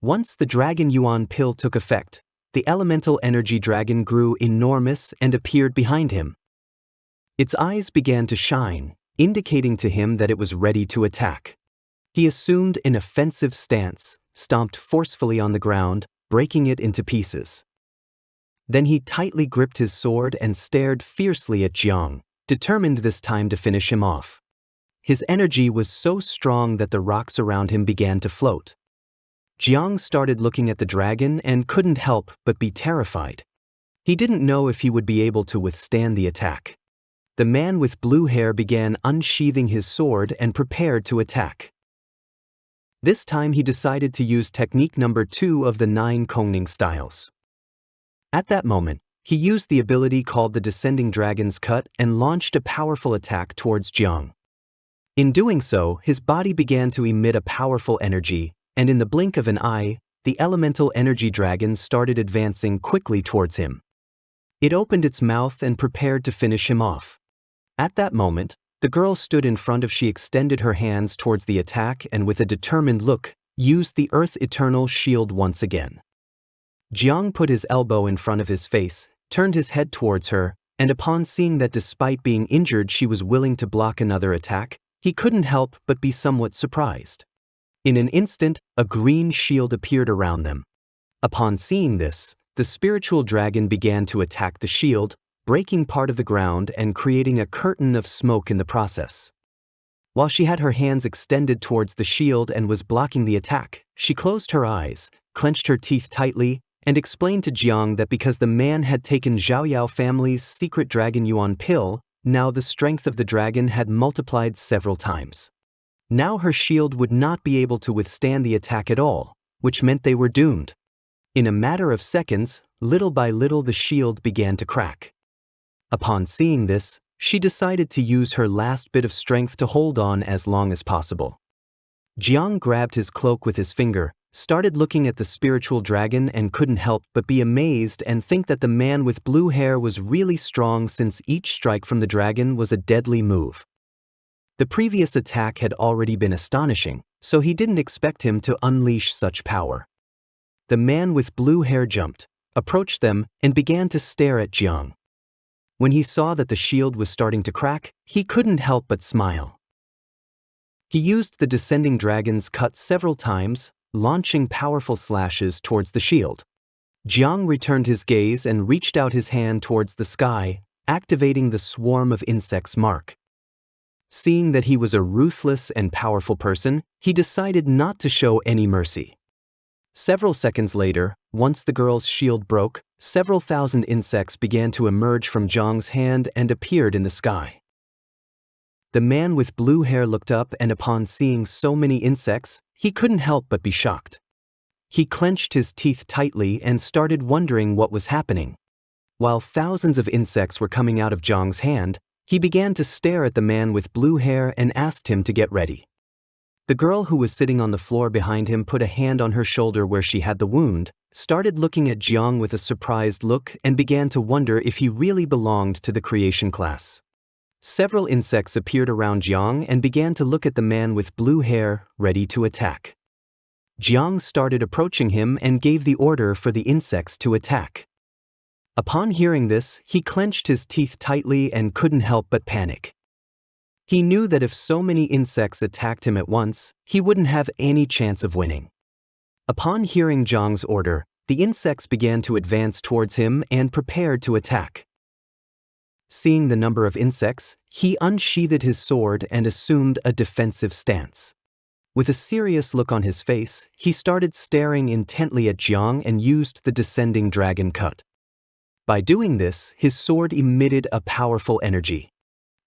Once the Dragon Yuan pill took effect, the elemental energy dragon grew enormous and appeared behind him. Its eyes began to shine, indicating to him that it was ready to attack. He assumed an offensive stance, stomped forcefully on the ground, breaking it into pieces. Then he tightly gripped his sword and stared fiercely at Jiang, determined this time to finish him off. His energy was so strong that the rocks around him began to float. Jiang started looking at the dragon and couldn't help but be terrified. He didn't know if he would be able to withstand the attack. The man with blue hair began unsheathing his sword and prepared to attack. This time he decided to use technique number 2 of the 9 Kongning styles. At that moment, he used the ability called the Descending Dragon's Cut and launched a powerful attack towards Jiang. In doing so, his body began to emit a powerful energy, and in the blink of an eye, the elemental energy dragon started advancing quickly towards him. It opened its mouth and prepared to finish him off. At that moment, the girl stood in front of. She extended her hands towards the attack and with a determined look, used the Earth Eternal Shield once again. Jiang put his elbow in front of his face, turned his head towards her, and upon seeing that despite being injured she was willing to block another attack, he couldn't help but be somewhat surprised. In an instant, a green shield appeared around them. Upon seeing this, the spiritual dragon began to attack the shield, breaking part of the ground and creating a curtain of smoke in the process. While she had her hands extended towards the shield and was blocking the attack, she closed her eyes, clenched her teeth tightly, and explained to Jiang that because the man had taken Zhaoyao family's secret Dragon Yuan pill, now the strength of the dragon had multiplied several times. Now her shield would not be able to withstand the attack at all, which meant they were doomed. In a matter of seconds, little by little the shield began to crack. Upon seeing this, she decided to use her last bit of strength to hold on as long as possible. Jiang grabbed his cloak with his finger, started looking at the spiritual dragon and couldn't help but be amazed and think that the man with blue hair was really strong since each strike from the dragon was a deadly move. The previous attack had already been astonishing, so he didn't expect him to unleash such power. The man with blue hair jumped, approached them, and began to stare at Jiang. When he saw that the shield was starting to crack, he couldn't help but smile. He used the Descending Dragon's Cut several times, launching powerful slashes towards the shield. Jiang returned his gaze and reached out his hand towards the sky, activating the swarm of insects mark. Seeing that he was a ruthless and powerful person, he decided not to show any mercy. Several seconds later, once the girl's shield broke, several thousand insects began to emerge from Jiang's hand and appeared in the sky. The man with blue hair looked up and upon seeing so many insects, he couldn't help but be shocked. He clenched his teeth tightly and started wondering what was happening. While thousands of insects were coming out of Jiang's hand, he began to stare at the man with blue hair and asked him to get ready. The girl who was sitting on the floor behind him put a hand on her shoulder where she had the wound, started looking at Jiang with a surprised look and began to wonder if he really belonged to the creation class. Several insects appeared around Jiang and began to look at the man with blue hair, ready to attack. Jiang started approaching him and gave the order for the insects to attack. Upon hearing this, he clenched his teeth tightly and couldn't help but panic. He knew that if so many insects attacked him at once, he wouldn't have any chance of winning. Upon hearing Jiang's order, the insects began to advance towards him and prepared to attack. Seeing the number of insects, he unsheathed his sword and assumed a defensive stance. With a serious look on his face, he started staring intently at Jiang and used the Descending Dragon Cut. By doing this, his sword emitted a powerful energy.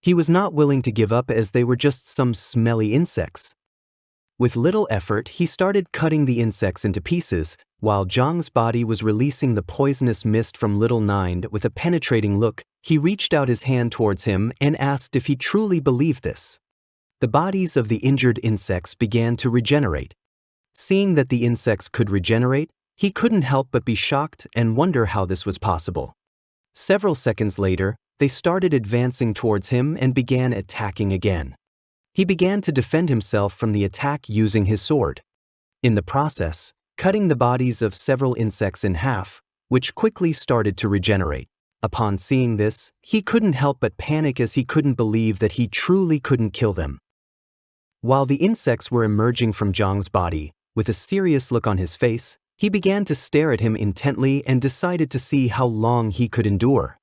He was not willing to give up as they were just some smelly insects. With little effort, he started cutting the insects into pieces, while Jiang's body was releasing the poisonous mist from Little Nine. With a penetrating look, he reached out his hand towards him and asked if he truly believed this. The bodies of the injured insects began to regenerate. Seeing that the insects could regenerate, he couldn't help but be shocked and wonder how this was possible. Several seconds later, they started advancing towards him and began attacking again. He began to defend himself from the attack using his sword. In the process, cutting the bodies of several insects in half, which quickly started to regenerate. Upon seeing this, he couldn't help but panic as he couldn't believe that he truly couldn't kill them. While the insects were emerging from Jiang's body, with a serious look on his face, he began to stare at him intently and decided to see how long he could endure.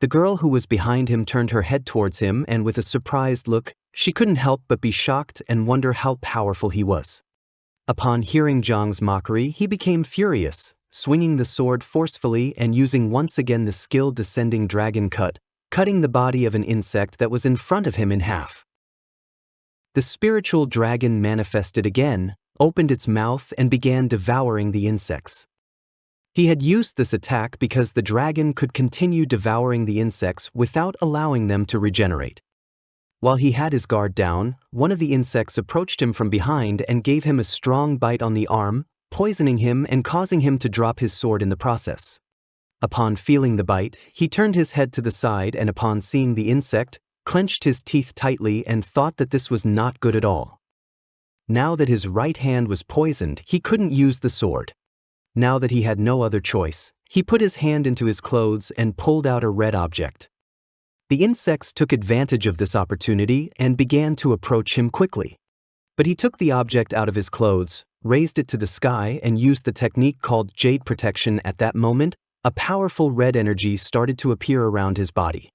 The girl who was behind him turned her head towards him, and with a surprised look, she couldn't help but be shocked and wonder how powerful he was. Upon hearing Jiang's mockery, he became furious, swinging the sword forcefully and using once again the skilled descending dragon cut, cutting the body of an insect that was in front of him in half. The spiritual dragon manifested again, opened its mouth and began devouring the insects. He had used this attack because the dragon could continue devouring the insects without allowing them to regenerate. While he had his guard down, one of the insects approached him from behind and gave him a strong bite on the arm, poisoning him and causing him to drop his sword in the process. Upon feeling the bite, he turned his head to the side and upon seeing the insect, clenched his teeth tightly and thought that this was not good at all. Now that his right hand was poisoned, he couldn't use the sword. Now that he had no other choice, he put his hand into his clothes and pulled out a red object. The insects took advantage of this opportunity and began to approach him quickly. But he took the object out of his clothes, raised it to the sky and used the technique called jade protection. At that moment, a powerful red energy started to appear around his body.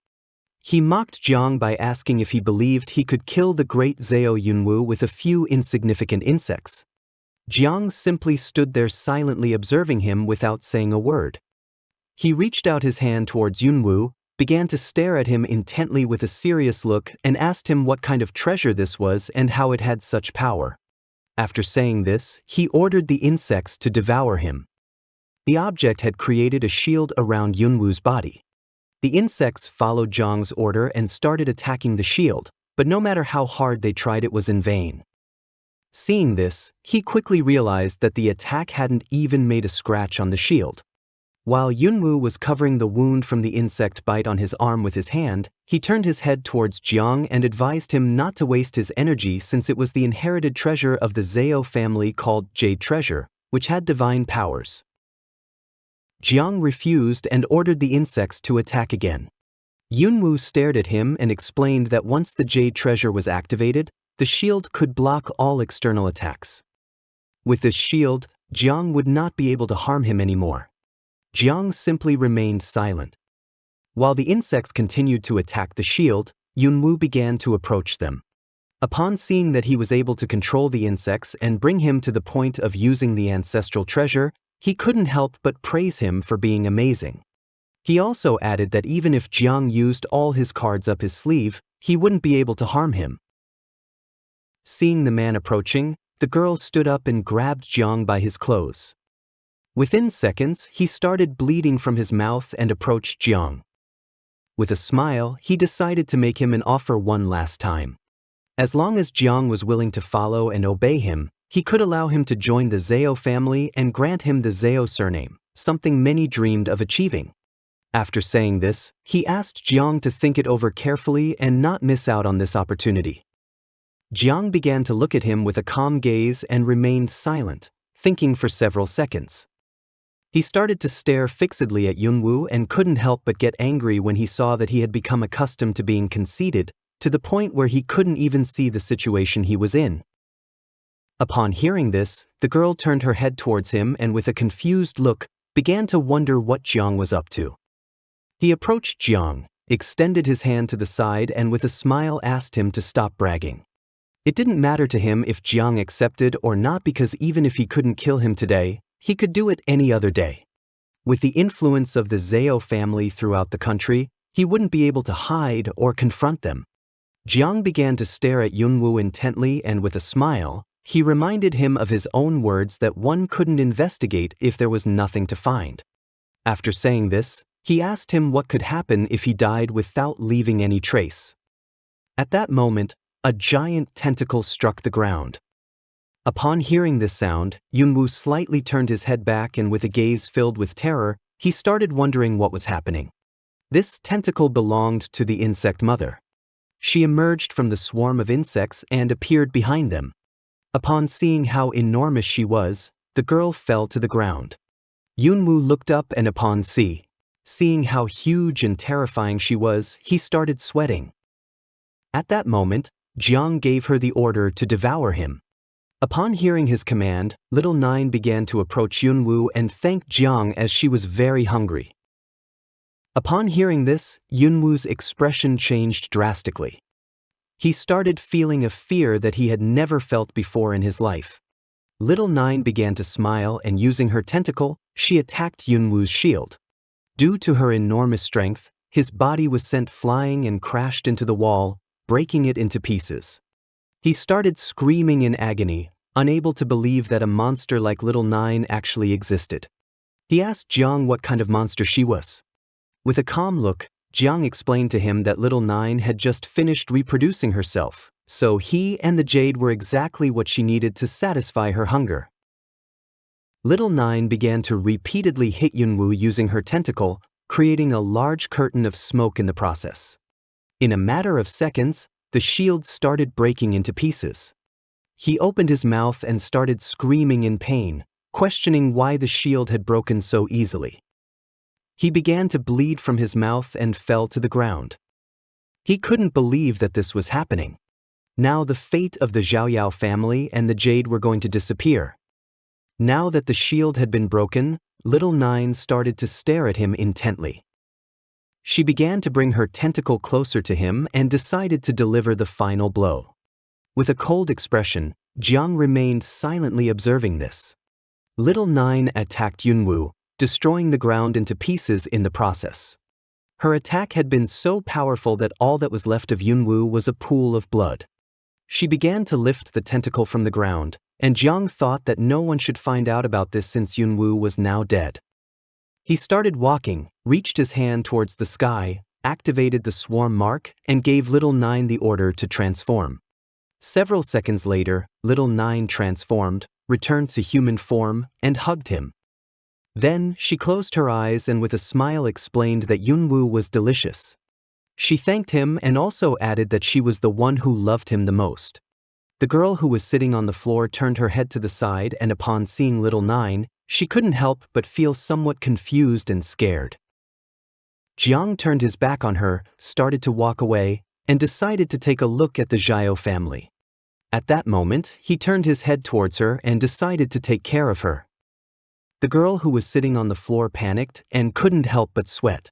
He mocked Jiang by asking if he believed he could kill the great Zhao Yunwu with a few insignificant insects. Jiang simply stood there silently observing him without saying a word. He reached out his hand towards Yunwu, began to stare at him intently with a serious look and asked him what kind of treasure this was and how it had such power. After saying this, he ordered the insects to devour him. The object had created a shield around Yunwu's body. The insects followed Jiang's order and started attacking the shield, but no matter how hard they tried, it was in vain. Seeing this, he quickly realized that the attack hadn't even made a scratch on the shield. While Yunwu was covering the wound from the insect bite on his arm with his hand, he turned his head towards Jiang and advised him not to waste his energy since it was the inherited treasure of the Zhao family called Jade Treasure, which had divine powers. Jiang refused and ordered the insects to attack again. Yunwu stared at him and explained that once the Jade Treasure was activated, the shield could block all external attacks. With this shield, Jiang would not be able to harm him anymore. Jiang simply remained silent. While the insects continued to attack the shield, Yunwu began to approach them. Upon seeing that he was able to control the insects and bring him to the point of using the ancestral treasure, he couldn't help but praise him for being amazing. He also added that even if Jiang used all his cards up his sleeve, he wouldn't be able to harm him. Seeing the man approaching, the girl stood up and grabbed Jiang by his clothes. Within seconds, he started bleeding from his mouth and approached Jiang. With a smile, he decided to make him an offer one last time. As long as Jiang was willing to follow and obey him, he could allow him to join the Zhao family and grant him the Zhao surname, something many dreamed of achieving. After saying this, he asked Jiang to think it over carefully and not miss out on this opportunity. Jiang began to look at him with a calm gaze and remained silent, thinking for several seconds. He started to stare fixedly at Yunwu and couldn't help but get angry when he saw that he had become accustomed to being conceited, to the point where he couldn't even see the situation he was in. Upon hearing this, the girl turned her head towards him and with a confused look, began to wonder what Jiang was up to. He approached Jiang, extended his hand to the side and with a smile asked him to stop bragging. It didn't matter to him if Jiang accepted or not because even if he couldn't kill him today, he could do it any other day. With the influence of the Zhao family throughout the country, he wouldn't be able to hide or confront them. Jiang began to stare at Yunwu intently and with a smile, he reminded him of his own words that one couldn't investigate if there was nothing to find. After saying this, he asked him what could happen if he died without leaving any trace. At that moment, a giant tentacle struck the ground. Upon hearing this sound, Yunwu slightly turned his head back and with a gaze filled with terror, he started wondering what was happening. This tentacle belonged to the insect mother. She emerged from the swarm of insects and appeared behind them. Upon seeing how enormous she was, the girl fell to the ground. Yunwoo looked up and upon seeing how huge and terrifying she was, he started sweating. At that moment, Jiang gave her the order to devour him. Upon hearing his command, little Nine began to approach Yunwoo and thanked Jiang as she was very hungry. Upon hearing this, Yunwoo's expression changed drastically. He started feeling a fear that he had never felt before in his life. Little Nine began to smile and using her tentacle, she attacked Yunwoo's shield. Due to her enormous strength, his body was sent flying and crashed into the wall, breaking it into pieces. He started screaming in agony, unable to believe that a monster like Little Nine actually existed. He asked Jiang what kind of monster she was. With a calm look, Jiang explained to him that Little Nine had just finished reproducing herself, so he and the jade were exactly what she needed to satisfy her hunger. Little Nine began to repeatedly hit Yunwoo using her tentacle, creating a large curtain of smoke in the process. In a matter of seconds, the shield started breaking into pieces. He opened his mouth and started screaming in pain, questioning why the shield had broken so easily. He began to bleed from his mouth and fell to the ground. He couldn't believe that this was happening. Now the fate of the Xiaoyao family and the jade were going to disappear. Now that the shield had been broken, Little Nine started to stare at him intently. She began to bring her tentacle closer to him and decided to deliver the final blow. With a cold expression, Jiang remained silently observing this. Little Nine attacked Yunwoo, destroying the ground into pieces in the process. Her attack had been so powerful that all that was left of Yunwoo was a pool of blood. She began to lift the tentacle from the ground, and Jiang thought that no one should find out about this since Yunwoo was now dead. He started walking, reached his hand towards the sky, activated the swarm mark, and gave Little Nine the order to transform. Several seconds later, Little Nine transformed, returned to human form, and hugged him. Then, she closed her eyes and with a smile explained that Yunwoo was delicious. She thanked him and also added that she was the one who loved him the most. The girl who was sitting on the floor turned her head to the side and upon seeing Little Nine, she couldn't help but feel somewhat confused and scared. Jiang turned his back on her, started to walk away, and decided to take a look at the Xiao family. At that moment, he turned his head towards her and decided to take care of her. The girl who was sitting on the floor panicked and couldn't help but sweat.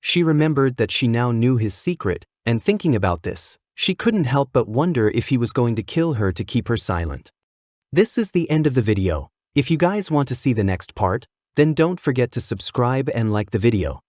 She remembered that she now knew his secret, and thinking about this, she couldn't help but wonder if he was going to kill her to keep her silent. This is the end of the video. If you guys want to see the next part, then don't forget to subscribe and like the video.